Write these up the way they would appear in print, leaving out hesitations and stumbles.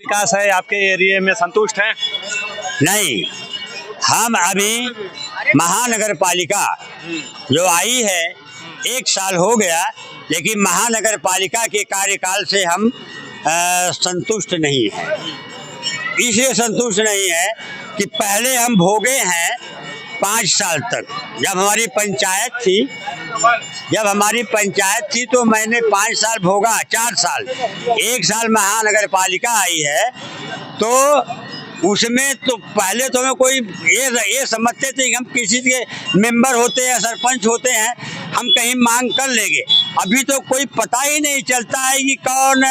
विकास है आपके एरिया में, संतुष्ट हैं? नहीं, हम अभी महानगर पालिका जो आई है 1 साल हो गया, लेकिन महानगर पालिका के कार्यकाल से हम संतुष्ट नहीं हैं। इसलिए संतुष्ट नहीं है कि पहले हम भोगे हैं 5 साल तक। जब हमारी पंचायत थी तो मैंने 5 साल भोगा, 4 साल, 1 साल महानगर पालिका आई है। तो उसमें तो पहले तो हमें कोई ये समझते थे कि हम किसी के मेंबर होते हैं, सरपंच होते हैं, हम कहीं मांग कर लेंगे। अभी तो कोई पता ही नहीं चलता है कि कौन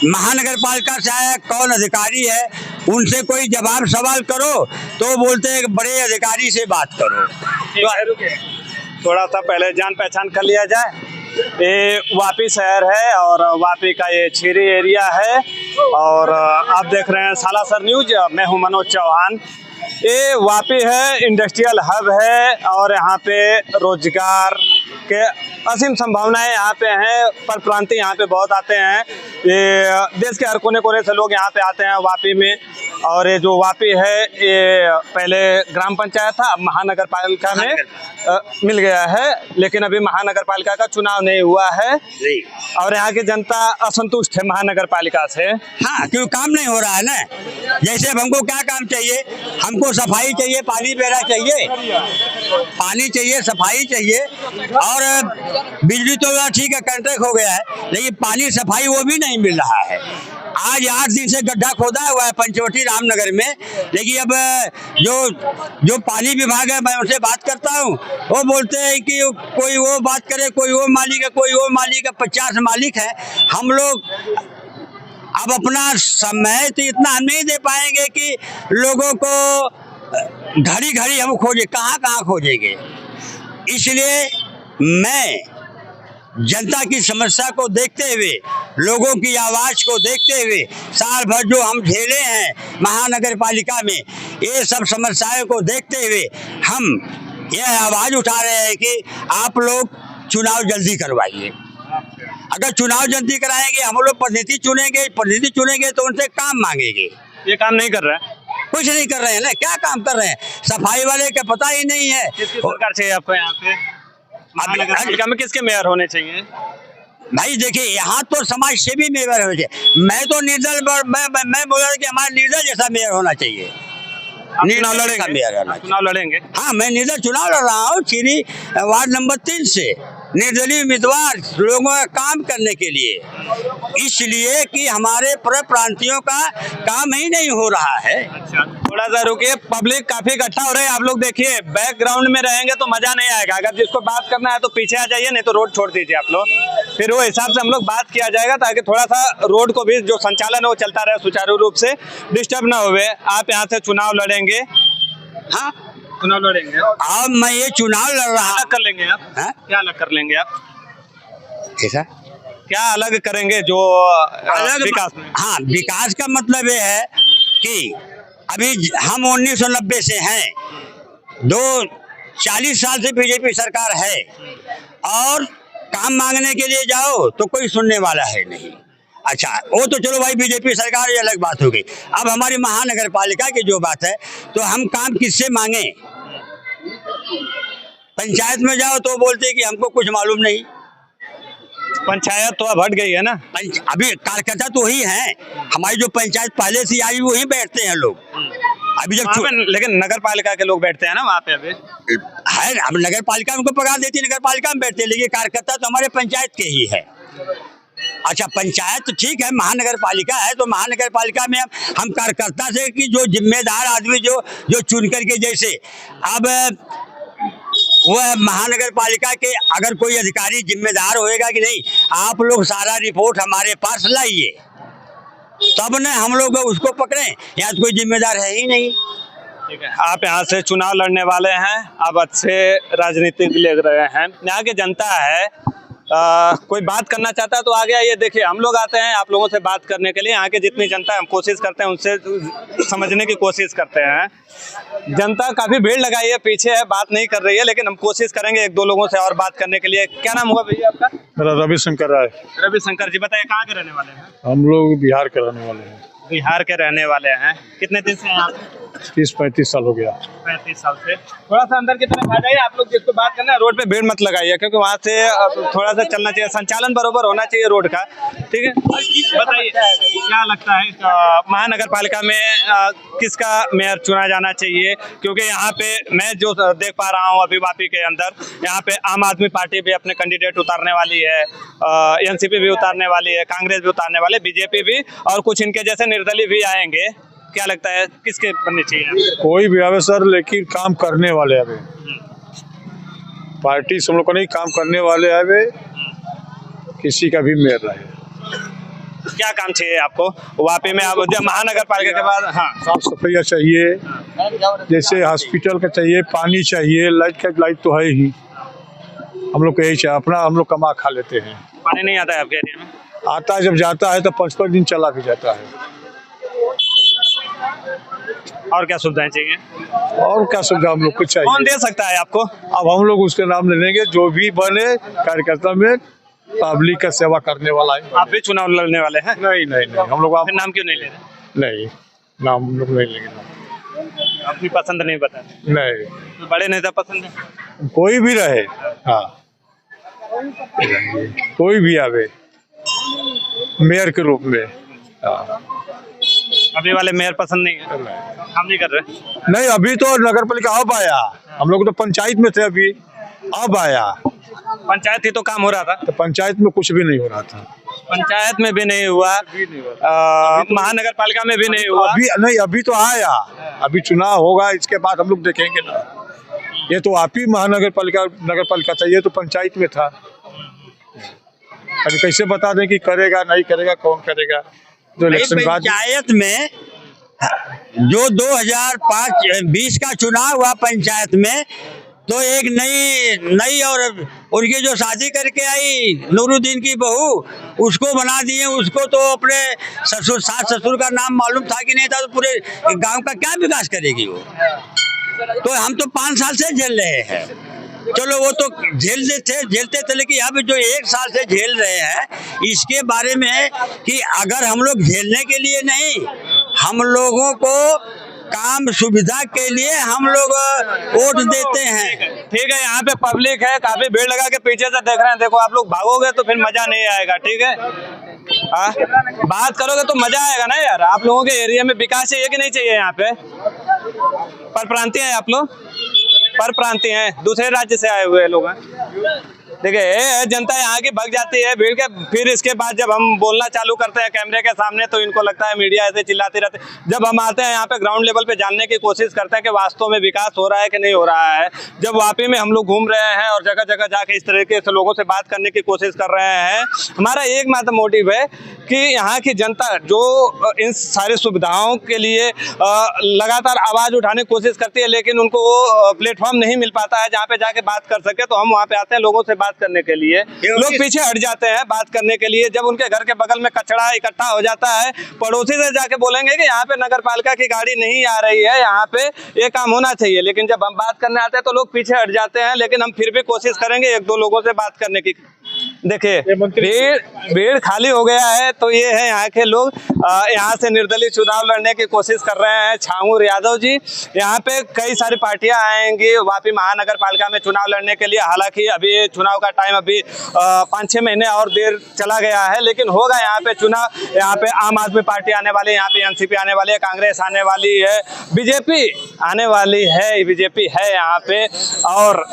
महानगर पालिका से आया, कौन अधिकारी है। उनसे कोई जवाब सवाल करो तो बोलते हैं बड़े अधिकारी से बात करो। थोड़ा सा पहले जान पहचान कर लिया जाए। ये वापी शहर है और वापी का ये छीरी एरिया है और आप देख रहे हैं सालासर न्यूज। मैं हूं मनोज चौहान। ये वापी है, इंडस्ट्रियल हब है और यहाँ पे रोजगार के असीम संभावनाएं यहाँ पे हैं। पर प्रांतीय यहाँ पे बहुत आते हैं। ये देश के हर कोने कोने से लोग यहाँ पे आते हैं वापी में। और ये जो वापी है ये पहले ग्राम पंचायत था, अब महानगर पालिका में मिल गया है, लेकिन अभी महानगर पालिका का चुनाव नहीं हुआ है और यहाँ की जनता असंतुष्ट है महानगर पालिका से। हाँ, क्यों काम नहीं हो रहा है ना। जैसे अब हमको क्या काम चाहिए, हमको सफाई चाहिए, पानी बेरा चाहिए, पानी चाहिए, सफाई चाहिए और बिजली तो ठीक है, कॉन्ट्रैक्ट हो गया है, लेकिन पानी सफाई वो भी नहीं मिल रहा है। आज 8 दिन से गड्ढा खोदा हुआ है पंचवटी रामनगर में, लेकिन अब जो पानी विभाग है, मैं उनसे बात करता हूँ, वो बोलते हैं कि कोई वो बात करे, कोई वो मालिक है, कोई वो मालिक है, 50 मालिक है। हम लोग अब अपना समय तो इतना नहीं दे पाएंगे कि लोगों को घड़ी घड़ी हम खोजे, कहाँ खोजेंगे। इसलिए मैं जनता की समस्या को देखते हुए, लोगों की आवाज को देखते हुए, साल भर जो हम झेले हैं महानगर पालिका में, ये सब समस्याओं को देखते हुए हम यह आवाज उठा रहे हैं कि आप लोग चुनाव जल्दी करवाइए। अगर चुनाव जल्दी कराएंगे, हम लोग प्रतिनिधि चुनेंगे तो उनसे काम मांगेंगे। ये काम नहीं कर रहा है, कुछ नहीं कर रहे हैं ना। क्या काम कर रहे हैं? सफाई वाले का पता ही नहीं है। किसकी सरकार चाहिए आपको यहाँ पे? महानगर पालिका में किसके मेयर होने चाहिए? भाई देखिए, यहाँ तो समाज सेवी मेयर होना चाहिए। मैं तो मैं बोल रहा कि हमारा निर्दल जैसा मेयर होना चाहिए। चुनाव लड़ेंगे? चुनाव लड़ेंगे? हाँ, मैं निर्दल चुनाव लड़ रहा हूँ छीरी वार्ड नंबर 3 से, निर्दलीय उम्मीदवार लोगों का काम करने के लिए, इसलिए कि हमारे प्रांतियों का काम ही नहीं हो रहा है। अच्छा, थोड़ा सा रुकिए, पब्लिक काफी इकट्ठा हो रही है। आप लोग देखिए, बैकग्राउंड में रहेंगे तो मजा नहीं आएगा। अगर जिसको बात करना है तो पीछे आ जाइए, नहीं तो रोड छोड़ दीजिए आप लोग, फिर वो हिसाब से हम लोग बात किया जाएगा, ताकि थोड़ा सा रोड को भी जो संचालन है वो चलता रहे सुचारू रूप से, डिस्टर्ब ना हुए। आप यहाँ से चुनाव लड़ेंगे? हाँ, चुनाव लड़ेंगे। अब मैं ये चुनाव लड़ रहा हूँ। अलग कर लेंगे आप? क्या अलग कर लेंगे आप? कैसा? क्या अलग करेंगे जो अलग विकास में? हाँ, विकास का मतलब ये है कि अभी हम 1990 से हैं, 40 साल से बीजेपी सरकार है और काम मांगने के लिए जाओ तो कोई सुनने वाला है नहीं। अच्छा, वो तो चलो भाई, बीजेपी सरकार ये अलग बात हो गई। अब हमारी महानगर पालिका की जो बात है, तो हम काम किससे मांगे? पंचायत में जाओ तो बोलते हैं कि हमको कुछ मालूम नहीं। पंचायत तो अब हट गई है ना, अभी कार्यकर्ता तो वही हैं। हमारी जो पंचायत पहले से आई वही बैठते हैं लोग। अभी जब लेकिन नगर पालिका के लोग बैठते हैं ना वहाँ पे। अभी है, अब नगर पालिका उनको पगार देती है, नगर पालिका में बैठते हैं, लेकिन कार्यकर्ता तो हमारे पंचायत के ही है। अच्छा, पंचायत तो ठीक है, महानगर पालिका है तो महानगर पालिका में हम कार्यकर्ता से कि जो जिम्मेदार आदमी जो चुन करके, जैसे अब वह महानगर पालिका के अगर कोई अधिकारी जिम्मेदार होएगा कि नहीं, आप लोग सारा रिपोर्ट हमारे पास लाइए, तब न हम लोग उसको पकड़ें। यहाँ तो कोई जिम्मेदार है ही नहीं। ठीक है, आप यहाँ से चुनाव लड़ने वाले हैं, आप अच्छे राजनीतिक लग रहे हैं। यहाँ की जनता है, कोई बात करना चाहता है तो आगे आइए। देखिए हम लोग आते हैं आप लोगों से बात करने के लिए, यहाँ की जितनी जनता है हम कोशिश करते हैं उनसे समझने की कोशिश करते हैं। जनता काफी भीड़ लगाई है, पीछे है, बात नहीं कर रही है, लेकिन हम कोशिश करेंगे एक दो लोगों से और बात करने के लिए। क्या नाम हुआ भैया आपका? मेरा रविशंकर राय। रविशंकर जी, बताइए कहाँ के रहने वाले हैं? हम लोग बिहार के रहने वाले हैं। बिहार के रहने वाले हैं। कितने दिन से हैं आप? 30-35 साल हो गया। 35 साल से। थोड़ा सा अंदर की तरफ आ जाइए, आप लोग जिसको बात करना है रोड पे भीड़ मत लगाइए, क्योंकि वहाँ से थोड़ा सा चलना चाहिए, संचालन बरोबर होना चाहिए रोड का, ठीक है? बताइए क्या लगता है महानगर पालिका में किसका मेयर चुना जाना चाहिए? क्योंकि यहाँ पे मैं जो देख पा रहा हूँ अभी वापी के अंदर, यहाँ पे आम आदमी पार्टी भी अपने कैंडिडेट उतारने वाली है, एनसीपी भी उतारने वाली है, कांग्रेस भी उतारने वाले, बीजेपी भी, और कुछ इनके जैसे निर्दलीय भी आएंगे। क्या लगता है किसके बननी चाहिए? कोई भी आवे सर, लेकिन काम करने वाले आवे। पार्टी सब लोग को नहीं, काम करने वाले आवे, किसी का भी मेयर रहे। क्या काम चाहिए आपको वापी में? आप जब महानगर पालिका के बाद, हाँ, साफ सफाई चाहिए, जैसे हॉस्पिटल का चाहिए, पानी चाहिए, लाइट तो है ही, हम लोग को यही चाहिए। अपना हम लोग कमा खा लेते हैं। पानी नहीं आता है आपके एरिया में? आता है, जब जाता है तो 5-5 दिन चला भी जाता है। और क्या सुविधाएं चाहिए? और क्या सुविधा हम लोग को कौन चाहिए? दे सकता है आपको? अब हम लोग उसके नाम ले लेंगे, जो भी बने कार्यकर्ता में पब्लिक का सेवा करने वाला है। आप भी चुनाव लड़ने वाले हैं? नहीं नहीं नहीं, हम लोग फिर नाम क्यों नहीं ले रहे? नहीं, नाम हम लोग नहीं लेंगे। अपनी पसंद नहीं बता? नहीं, तो बड़े नेता पसंद है? कोई भी रहे, हाँ, कोई भी आवे मेयर के रूप में। हाँ। अभी वाले मेयर पसंद नहीं है? हम नहीं कर रहे? नहीं, अभी तो नगर पालिका अब आया, हम लोग तो पंचायत में थे, अभी अब आया। पंचायत ही तो काम हो रहा था। तो पंचायत में कुछ भी नहीं हो रहा था। पंचायत में भी नहीं हुआ, महानगर पालिका में भी नहीं हुआ। अभी नहीं, अभी तो आया, अभी चुनाव होगा, इसके बाद हम लोग देखेंगे ना। ये तो आप ही महानगर पालिका नगर पालिका था, ये तो पंचायत में था। अभी कैसे बता दें कि करेगा नहीं करेगा, कौन करेगा? तो इलेक्शन बाद पंचायत में जो 2005-20 का चुनाव हुआ पंचायत में, तो एक नई और उनकी जो शादी करके आई नूरुद्दीन की बहू, उसको बना दिए। उसको तो अपने सास ससुर का नाम मालूम था कि नहीं था, तो पूरे गांव का क्या विकास करेगी वो? तो हम तो 5 साल से झेल रहे हैं। चलो वो तो झेलते थे, लेकिन यहाँ पे जो 1 साल से झेल रहे हैं, इसके बारे में कि अगर हम लोग झेलने के लिए नहीं, हम लोगों को काम सुविधा के लिए हम लोग वोट देते हैं। ठीक है, यहाँ पे पब्लिक है, काफी भीड़ लगा के पीछे से देख रहे हैं। देखो आप लोग भागोगे तो फिर मजा नहीं आएगा, ठीक है? बात करोगे तो मजा आएगा ना यार। आप लोगों के एरिया में विकास चाहिए कि नहीं चाहिए? यहाँ पे परप्रांतीय हैं आप लोग, परप्रांतीय हैं, दूसरे राज्य से आए हुए लोग हैं। देखिए जनता यहाँ की भग जाती है भीड़ के, फिर इसके बाद जब हम बोलना चालू करते हैं कैमरे के सामने तो इनको लगता है मीडिया ऐसे चिल्लाती रहती है। जब हम आते हैं यहाँ पे ग्राउंड लेवल पे जानने की कोशिश करते हैं कि वास्तव में विकास हो रहा है कि नहीं हो रहा है। जब वापी में हम लोग घूम रहे हैं और जगह जगह जाके इस तरीके से लोगों से बात करने की कोशिश कर रहे हैं, हमारा एकमात्र मोटिव है कि यहाँ की जनता जो इन सारी सुविधाओं के लिए लगातार आवाज़ उठाने की कोशिश करती है, लेकिन उनको वो प्लेटफॉर्म नहीं मिल पाता है जहाँ पे जाके बात कर सके। तो हम वहाँ पे आते हैं लोगों से बात करने के लिए, लोग पीछे हट जाते हैं बात करने के लिए। जब उनके घर के बगल में कचरा इकट्ठा हो जाता है, पड़ोसी से जाके बोलेंगे कि यहाँ पे नगर पालिका की गाड़ी नहीं आ रही है, यहाँ पे ये काम होना चाहिए। लेकिन जब हम बात करने आते हैं तो लोग पीछे हट जाते हैं, लेकिन हम फिर भी कोशिश करेंगे 1-2 लोगों से बात करने की। देखिए भीड़ खाली हो गया है, तो ये है यहाँ के लोग यहाँ से निर्दलीय चुनाव लड़ने की कोशिश कर रहे हैं। छांगुर यादव जी, यहाँ पे कई सारी पार्टियां आएंगी वापी महानगर पालिका में चुनाव लड़ने के लिए। हालांकि अभी चुनाव का टाइम अभी 5-6 महीने और देर चला गया है, लेकिन होगा यहाँ पे चुनाव। यहाँ पे आम आदमी पार्टी आने वाली है, यहाँ पे एनसीपी आने वाली है, कांग्रेस आने वाली है, बीजेपी आने वाली है, बीजेपी है यहाँ पे, और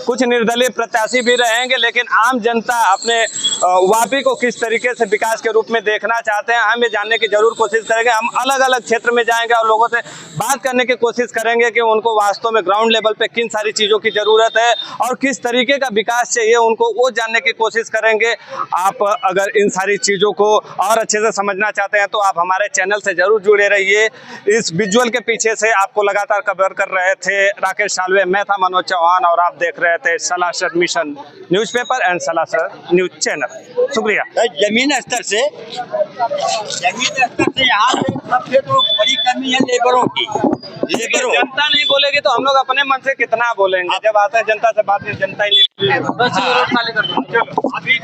कुछ निर्दलीय प्रत्याशी भी रहेंगे। लेकिन आम जनता अपने वापी को किस तरीके से विकास के रूप में देखना चाहते हैं, हम ये जानने की जरूर कोशिश करेंगे। हम अलग अलग क्षेत्र में जाएंगे और लोगों से बात करने की कोशिश करेंगे कि उनको वास्तव में ग्राउंड लेवल पे किन सारी चीज़ों की ज़रूरत है और किस तरीके का विकास चाहिए उनको, वो जानने की कोशिश करेंगे। आप अगर इन सारी चीज़ों को और अच्छे से समझना चाहते हैं तो आप हमारे चैनल से ज़रूर जुड़े रहिए। इस विजुअल के पीछे से आपको लगातार कवर कर रहे थे राकेश सालवे, मैं था मनोज चौहान और आप देख रहे थे Salasar mission newspaper and Salasar news channel. शुक्रिया। जमीन स्तर से यहाँ पे सबसे तो बड़ी कमी है लेबरों की। लेबरों जनता नहीं बोलेगी तो हम लोग अपने मन से कितना बोलेंगे, जब आते हैं जनता से बात, जनता ही नहीं बोलेगी। रोड खाली कर दो। चलो अभी